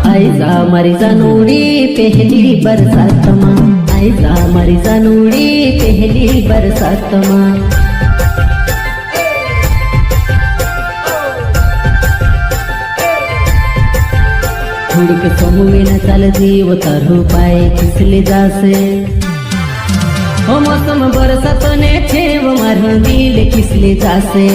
आईजा मारी जानूड़ी पहली बरसात मां, आईजा मारी जानूड़ी पहली बरसात मां। थोड़ीक सोमुए न चल जीव तरु पाए खिसले जासे, ओ मौसम बरसात ने छेव मारू दिल खिसले जासे।